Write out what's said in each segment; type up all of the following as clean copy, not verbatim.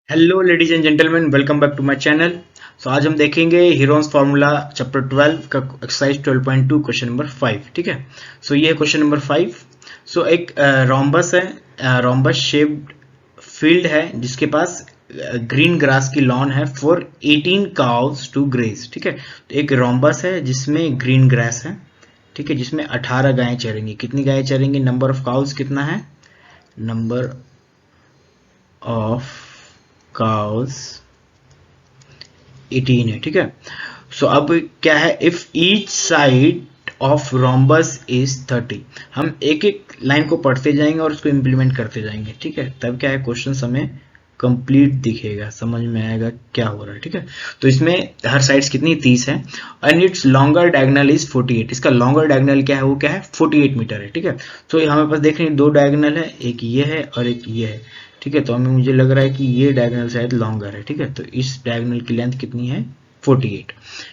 Hello ladies and gentleman, welcome back to my channel. आज हम देखेंगे हीरोन्स फार्मूला चैप्टर 12 का एक्सरसाइज 12.2 क्वेश्चन नंबर 5। ठीक है, ये है क्वेश्चन नंबर 5। एक रोम्बस है, रोम्बस शेप्ड फील्ड है जिसके पास ग्रीन ग्रास की लॉन है फॉर 18 काउज टू ग्रेज। ठीक है, तो एक रोम्बस है जिसमें ग्रीन ग्रास है। ठीक है, जिसमें 18 गायें चरेंगी। कितनी गायें चरेंगी? नंबर ऑफ काउज कितना है? नंबर ऑफ काउज 18 है। ठीक है, अब क्या है? If each side of rhombus is 30। हम एक एक लाइन को पढ़ते जाएंगे और उसको इंप्लीमेंट करते जाएंगे। ठीक है, तब क्या है, क्वेश्चन हमें कंप्लीट दिखेगा, समझ में आएगा क्या हो रहा है। ठीक है, तो इसमें हर साइड्स कितनी? 30 है। And it's longer diagonal is 48। इसका लॉन्गर डायगोनल क्या है? वो क्या है? 48 मीटर है। ठीक है, तो हमारे पास देख रहे हैं दो डायगोनल है, एक ये है और एक ये है। ठीक है, तो हमें मुझे लग रहा है कि ये डायगोनल शायद लॉन्गर है। ठीक है, तो इस डायगोनल की लेंथ कितनी है? 48।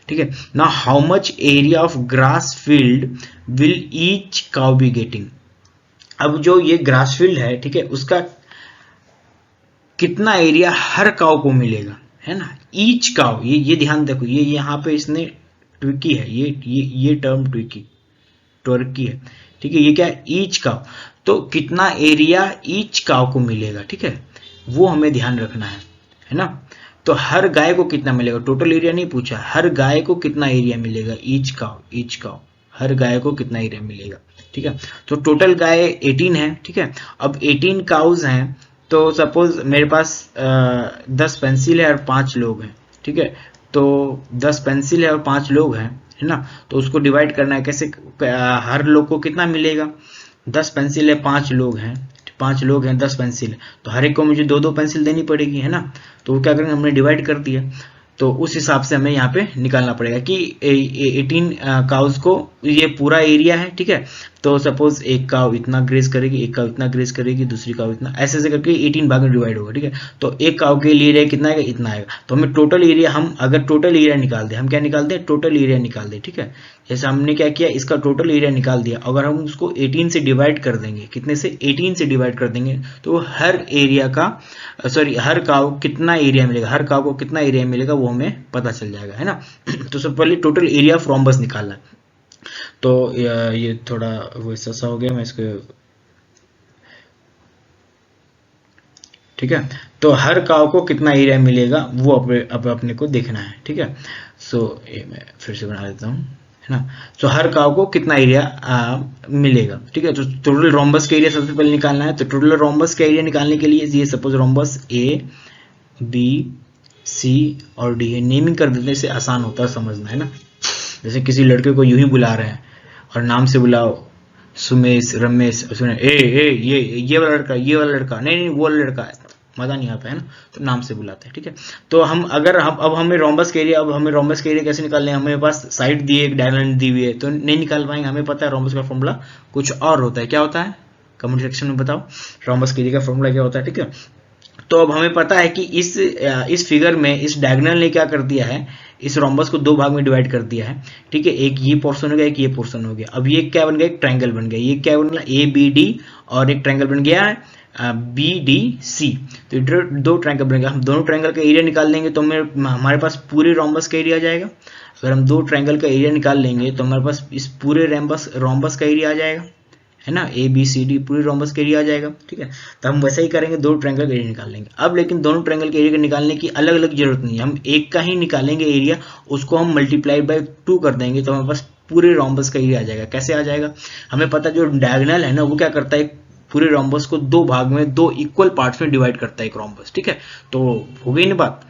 ठीक है, now how much area of grass field will each cow be getting. अब जो ये ग्रास फील्ड है, ठीक है, उसका कितना एरिया हर काउ को मिलेगा, है ना? ईच काउ, ये ध्यान देखो, ये यहाँ पे इसने ट्विकी है, ये टर्म ट्वर्की है। ठीक है, ये क्या है? Each cow. तो कितना एरिया ईच काउ को मिलेगा? ठीक है, वो हमें ध्यान रखना है ना? तो हर गाय को कितना मिलेगा? टोटल एरिया नहीं पूछा, हर गाय को कितना एरिया मिलेगा? ईच काउ, हर गाय को कितना एरिया मिलेगा? ठीक है, तो टोटल गाय 18 है। ठीक है, अब 18 काउज हैं, तो सपोज मेरे पास 10 पेंसिल है और 5 लोग हैं। ठीक है, तो 10 पेंसिल है और 5 लोग हैं, है ना? तो उसको डिवाइड करना है कैसे? हर लोग को कितना मिलेगा? 10 पेंसिल है, 5 लोग हैं, 5 लोग हैं, 10 पेंसिल है, तो हर एक को मुझे दो दो पेंसिल देनी पड़ेगी, है ना? तो वो क्या करेंगे, हमने डिवाइड कर दिया। तो उस हिसाब से हमें यहाँ पे निकालना पड़ेगा कि 18 काउज को ये पूरा एरिया है। ठीक है, तो सपोज एक काउ इतना ग्रेज करेगी, एक काउ इतना ग्रेज करेगी, दूसरी काउ इतना, ऐसे ऐसे करके 18 भाग में डिवाइड होगा। ठीक है, तो एक काउ के लिए एरिया कितना आएगा? इतना आएगा। तो हमें टोटल एरिया, हम अगर टोटल एरिया निकाल दें, हम क्या निकाल दें? टोटल एरिया निकाल दें। ठीक है, जैसे हमने क्या किया, इसका टोटल एरिया निकाल दिया। अगर हम उसको 18 से डिवाइड कर देंगे, कितने से? 18 से डिवाइड कर देंगे, तो हर एरिया का हर काउ कितना एरिया मिलेगा, हर काउ को कितना एरिया मिलेगा वो हमें पता चल जाएगा, है ना? तो सबसे पहले टोटल एरिया ऑफ रोम्बस निकालना है। तो ये थोड़ा वैसा सा हो गया, मैं इसको, ठीक है, तो हर काउ को कितना एरिया मिलेगा वो अब अपने को देखना है। ठीक है, ये मैं फिर से बना देता हूँ, है ना? हर काउ को कितना एरिया मिलेगा। ठीक है, तो टोटल रोम्बस का एरिया सबसे पहले निकालना है। तो टोटल रोम्बस का एरिया निकालने के लिए ये suppose rhombus A B C और डी है, नेमिंग कर देने से आसान होता है समझना, है ना? जैसे किसी लड़के को यूं ही बुला रहे हैं और नाम से बुलाओ, सुमेश, रमेश, सुने ये वाला लड़का, ये वाला लड़का, नहीं नहीं वो वाला लड़का, मजा नहीं आता है ना, तो नाम से बुलाते हैं। ठीक है, तो हम अगर हम अब हमें रोम्बस के एरिया, अब हमें रोम्बस के एरिया कैसे निकालने हैं? हमें पास साइड दी है, एक डायगोनल दी हुई है, तो नहीं निकाल पाएंगे। हमें पता है रोम्बस का फॉर्मूला कुछ और होता है। क्या होता है? कमेंट सेक्शन में बताओ रोम्बस के एरिया का फॉर्मूला क्या होता है। ठीक है, तो अब हमें पता है कि इस फिगर में इस डायगोनल ने क्या कर दिया है, इस रोम्बस को दो भाग में डिवाइड कर दिया है। ठीक है, एक ये पोर्शन हो गया, एक ये पोर्शन हो गया। अब ये क्या बन गया? एक ट्रायंगल बन गया। ये क्या बन गया? ए बी डी, और एक ट्रायंगल बन गया बी डी सी। तो दो ट्रायंगल बन गया। हम दोनों ट्रायंगल का एरिया निकाल लेंगे तो हमारे पास पूरे रोम्बस का एरिया आ जाएगा। अगर हम दो ट्रायंगल का एरिया निकाल लेंगे तो हमारे पास इस पूरे रोम्बस का एरिया आ जाएगा, है ना? ए बी सी डी पूरी रोम्बस के एरिया आ जाएगा। ठीक है, तो हम वैसा ही करेंगे, दो ट्रायंगल का एरिया निकाल लेंगे। अब लेकिन दोनों ट्रायंगल के एरिया निकालने की अलग अलग जरूरत नहीं है, हम एक का ही निकालेंगे एरिया, उसको हम मल्टीप्लाई बाय 2 कर देंगे तो हमारे पास पूरे रोम्बस का एरिया आ जाएगा। कैसे आ जाएगा? हमें पता है जो डायगोनल है ना, वो क्या करता है, पूरे रोम्बस को दो भाग में, दो इक्वल पार्ट्स में डिवाइड करता है एक रोम्बस। ठीक है, तो हो गई ना बात।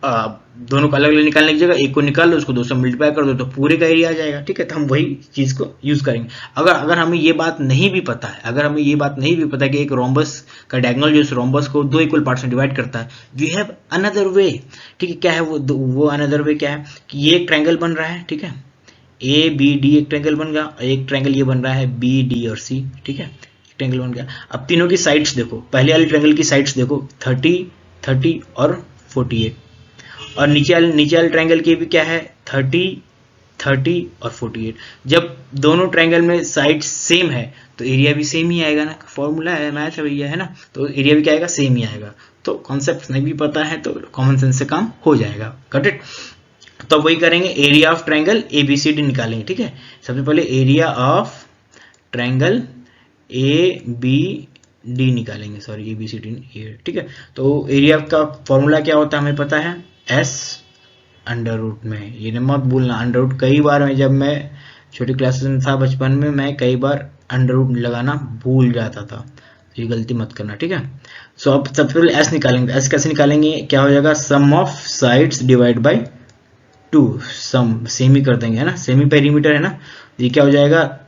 दोनों को अलग अलग निकालने की जगह एक को निकाल लो, उसको 2 से मल्टीप्लाई कर दो तो पूरे का एरिया आ जाएगा। ठीक है, तो हम वही चीज को यूज करेंगे। अगर हमें ये बात नहीं भी पता है, अगर हमें ये बात नहीं भी पता है कि एक रोम्बस का डायगोनल जो इस रोम्बस को दो इक्वल पार्ट्स में डिवाइड करता है, वी हैव अनदर वे। ठीक है, क्या है वो अनदर वे क्या है कि ये एक ट्रायंगल बन रहा है। ठीक है, ए बी डी एक ट्रायंगल बन गया, एक ट्रायंगल ये बन रहा है बी डी और सी। ठीक है, ट्रायंगल बन गया। अब तीनों की साइड्स देखो, पहले वाले ट्रायंगल की साइड्स देखो, 30 और 48, और नीचे वाले ट्रायंगल की भी क्या है, 30 30 और 48। जब दोनों ट्रायंगल में साइड सेम है तो एरिया भी सेम ही आएगा ना, फॉर्मूला है, मैथ है भैया, है ना, तो एरिया भी क्या आएगा, सेम ही आएगा। तो कॉन्सेप्ट नहीं भी पता है तो कॉमन सेंस से काम हो जाएगा। Got it. तो वही करेंगे, एरिया ऑफ ट्रायंगल ABCD निकालेंगे। ठीक है, सबसे पहले एरिया ऑफ ट्रायंगल ABD निकालेंगे, सॉरी ABCD। ठीक है, तो एरिया का फॉर्मूला क्या होता है हमें पता है, S अंडर रूट में, ये मत भूलना अंडर रूट। कई बार मैं जब मैं छोटी क्लासेस में था बचपन में, मैं कई बार अंडर रूट लगाना भूल जाता था, ये गलती मत करना। ठीक है, सो अब सबसे पहले S निकालेंगे। S कैसे निकालेंगे, क्या हो जाएगा, sum of sides divide by 2, sum semi कर देंगे, है ना, सेमी पेरीमीटर है ना, ये क्या हो जाएगा,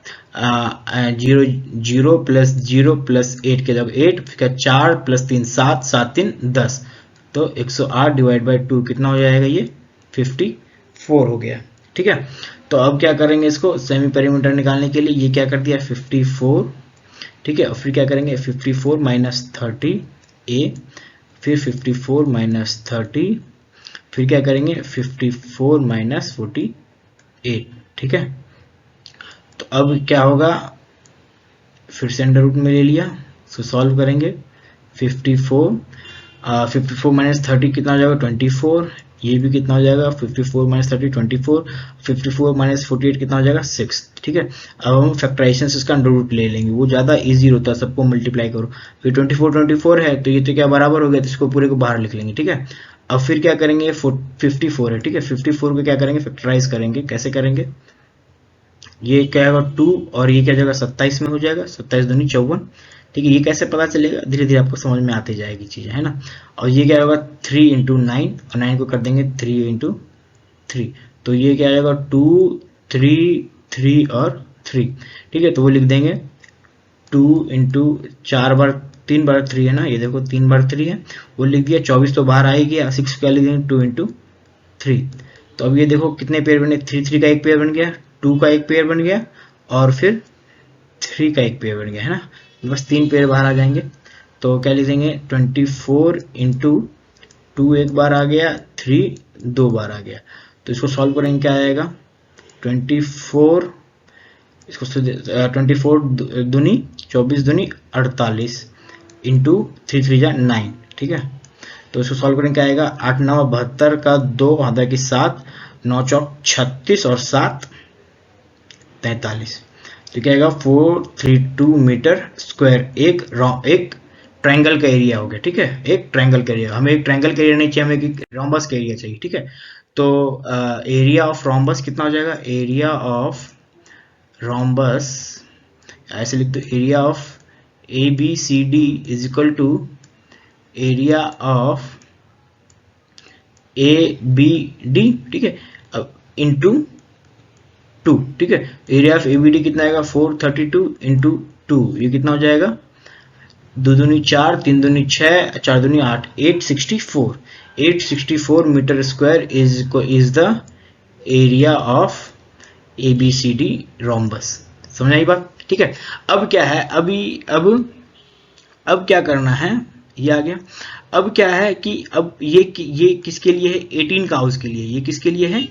0 0 प्लस 0 प्लस 8 के जब 8, फिर 4 प्लस 3 7, 7 3 10, तो 108 डिवाइड बाय 2 कितना हो जाएगा, ये 54 हो गया। ठीक है, तो अब क्या करेंगे, इसको सेमी पेरीमीटर निकालने के लिए ये क्या कर दिया 54। ठीक है, और फिर क्या करेंगे 54 माइनस 30 A, फिर 54 माइनस 30, फिर क्या करेंगे 54 माइनस 48। ठीक है, तो अब क्या होगा, फिर से अंडर रूट में ले लिया, सो सॉल्व करेंगे 54 माइनस 30 कितना हो जाएगा 24, ये भी कितना हो जाएगा 54 माइनस 30 24, 54 माइनस 48 कितना हो जाएगा 6। ठीक है, अब हम फैक्टराइजेशन से इसका अंडर रूट ले लेंगे, वो ज़्यादा इजी होता है, सबको मल्टीप्लाई करो, फिर 24 है तो ये तो क्या बराबर हो गया, तो इसको पूरे को बाहर लिख लेंगे। ठीक है, अब फिर क्या करेंगे 54 है। ठीक है, 54 को क्या करेंगे फैक्टराइज करेंगे, कैसे करेंगे, ये क्या होगा 2 और ये क्या जाएगा 27 में हो जाएगा, 27 दूनी 54। ठीक है, ये कैसे पता चलेगा, धीरे धीरे आपको समझ में आती जाएगी चीजें, है ना। और ये क्या होगा 3 इंटू 9, और 9 को कर देंगे 3 इंटू 3, तो ये क्या आएगा 2 3 3 और 3। ठीक है, तो वो लिख देंगे 2 इंटू 4 बार 3 बार 3 है ना, ये देखो 3 बार 3 है, वो लिख दिया, 24 तो बाहर आएगी, 6 क्या लिख देंगे 2 इंटू 3। तो अब ये देखो कितने पेयर बने, 3 का एक पेयर बन गया, 2 का एक पेयर बन गया, और फिर 3 का एक पेयर बन गया, है ना, बस 3 पेयर बाहर आ जाएंगे। तो क्या लिख देंगे 24 इंटू 2 एक बार आ गया, 3 2 बार आ गया, तो इसको सॉल्व करेंगे क्या आएगा 24, इसको 24 दूनी 24 दूनी 48 इंटू 3 3 जा 9। ठीक है, तो इसको सॉल्व करेंगे क्या आएगा 8 9 72 का 2 आधा की 7, 9 चौक 36 और 7 43, तो क्या आएगा 432 मीटर स्क्वायर, एक ट्रायंगल का एरिया हो गया। ठीक है, एक ट्रायंगल का एरिया, हमें एक ट्रायंगल का एरिया नहीं चाहिए, हमें एक रोम्बस का एरिया चाहिए। ठीक है, तो एरिया ऑफ रोम्बस कितना हो जाएगा, एरिया ऑफ रोम्बस ऐसे लिख दो, area of ABCD is equal to area of ABD। ठीक है, अब इंटू 2। ठीक है, एरिया ऑफ ABD कितना आएगा 432 इंटू 2, ये कितना हो जाएगा 2 दूनी 4 3 दूनी 6 4 दूनी 8, 864 metre square is the area of ABCD rhombus. समझ आई बात। ठीक है, अब क्या है, अब क्या करना है, ये आ गया। अब क्या है कि अब ये किसके लिए है, 18 काउस के लिए, ये किसके लिए है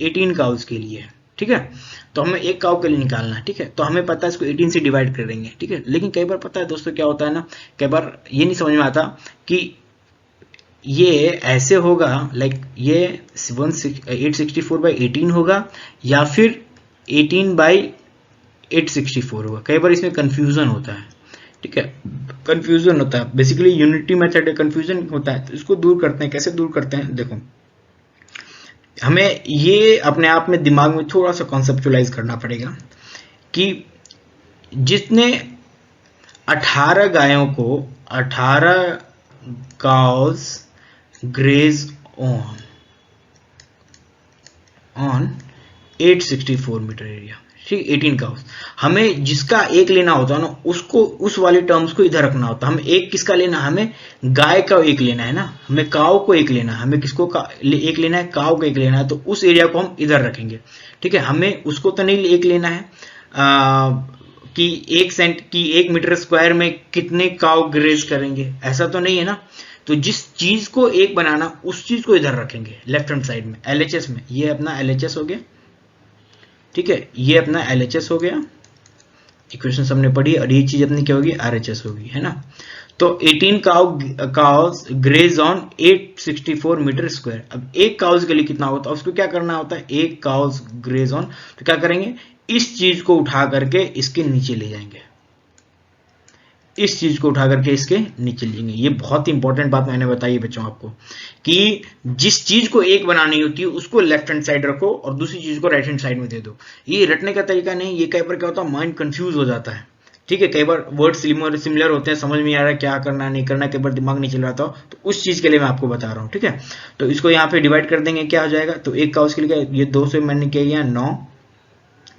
18 काउस के लिए है। ठीक है, तो हमें एक काउ के लिए निकालना है। ठीक है, तो हमें पता है इसको 18 से डिवाइड कर देंगे। ठीक है, लेकिन कई बार पता है दोस्तों क्या होता है ना, कई बार ये नहीं समझ में आता कि ये ऐसे होगा, लाइक ये 864/18 होगा या फिर 18/864 होगा। कई बार इसमें कंफ्यूजन होता है। ठीक है, कंफ्यूजन होता है, बेसिकली यूनिटी मेथड है, कंफ्यूजन होता है, तो इसको दूर करते हैं। कैसे दूर करते हैं, देखो हमें ये अपने आप में दिमाग में थोड़ा सा कॉन्सेप्चुलाइज करना पड़ेगा कि जितने 18 गायों को 18 cows graze on 864 metre area. ठीक, 18 काउस, हमें जिसका एक लेना होता है ना, उसको उस वाले टर्म्स को इधर रखना होता है। हमें एक किसका लेना, हमें गाय का एक लेना है ना, हमें काऊ को एक लेना है, हमें किसको एक लेना है, काऊ को एक लेना है, तो उस एरिया को हम इधर रखेंगे। ठीक है, हमें उसको तो नहीं एक लेना है कि 1 मीटर स्क्वायर में कितने काऊ ग्रेज करेंगे, ऐसा तो नहीं है ना। तो जिस चीज को एक बनाना, उस चीज को इधर रखेंगे लेफ्ट हैंड साइड में, LHS में, ये अपना LHS हो गया। ठीक है, ये अपना LHS हो गया, इक्वेशन हमने पढ़ी, और ये चीज अपनी क्या होगी, RHS होगी, है ना। तो 18 cows graze on 864 metre square. अब एक काउस के लिए कितना होता है, उसको क्या करना होता है, एक काउस ग्रेज ऑन, तो क्या करेंगे, इस चीज को उठा करके इसके नीचे ले जाएंगे, इस चीज को उठा करके इसके नीचे ले जाएंगे। ये बहुत इंपॉर्टेंट बात मैंने बताई बच्चों आपको, कि जिस चीज को एक बनानी होती है उसको लेफ्ट हैंड साइड रखो और दूसरी चीज को राइट हैंड साइड में दे दो। ये रटने का तरीका नहीं, ये कई बार क्या होता है, माइंड कंफ्यूज हो जाता है, ठीक है। कई बार वर्ड सिमिलर होते हैं, समझ में आ रहा है क्या करना नहीं करना, कई बार दिमाग नहीं चल रहा था, तो उस चीज के लिए मैं आपको बता रहा हूँ, ठीक है। तो इसको यहाँ पे डिवाइड कर देंगे, क्या हो जाएगा, तो एक काउस के लिए ये 2 से मैंने किया गया 9,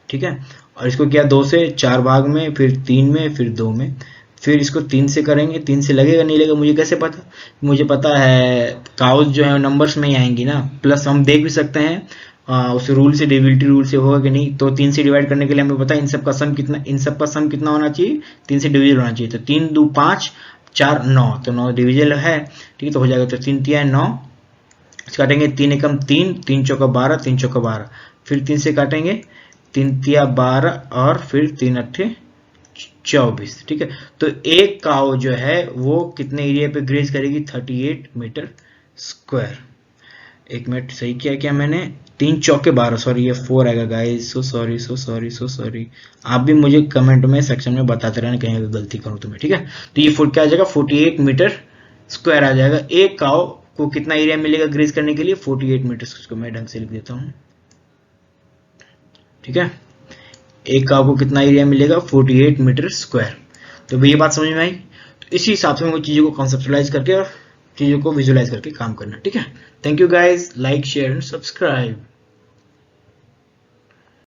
ठीक है, और इसको किया 2 से 4 भाग में, फिर 3 में, फिर 2 में, फिर इसको 3 से करेंगे, 3 से लगेगा नहीं लगेगा मुझे कैसे पता, मुझे पता है काउस जो है नंबर्स में ही आएंगी ना, प्लस हम देख भी सकते हैं उस रूल से, डिविजिबिलिटी रूल से होगा कि नहीं। तो 3 से डिवाइड करने के लिए हमें पता है इन सब का सम कितना, इन सब का सम कितना होना चाहिए, 3 से डिविजिबल होना चाहिए। तो 3 2 5 4 9, तो 9 डिविजिबल है, ठीक है, तो हो जाएगा, तो 3 3 9, काटेंगे 3 एकम 3, 3 चौका 12, 3 चौका 12, फिर 3 से काटेंगे, 3 तिया 12, और फिर 3 अट्ठे 24, ठीक है। तो एक काऊ जो है वो कितने एरिया पे ग्रेज करेगी, 38 मीटर स्क्वायर। एक मिनट, सही किया क्या मैंने, 3 चौके 12, सॉरी ये 4 आएगा गाइस, सो सॉरी। आप भी मुझे कमेंट में सेक्शन में बताते रहना कहीं अगर गलती करूं तो मैं, ठीक है। तो ये फुट क्या आ जाएगा, 48 मीटर स्क्वायर आ जाएगा। एक काऊ को कितना एरिया मिलेगा ग्रेज करने के लिए, 48 मीटर, इसको मैं ढंग से लिख देता हूँ, ठीक है। एक काऊ को कितना एरिया मिलेगा, 48 मीटर स्क्वायर। तो भाई ये बात समझ में आई। तो इसी हिसाब से मैं चीज़ों को कॉन्सेप्चुअलाइज करके और चीज़ों को विजुअलाइज करके काम करना, ठीक है। Thank you guys, like share and subscribe.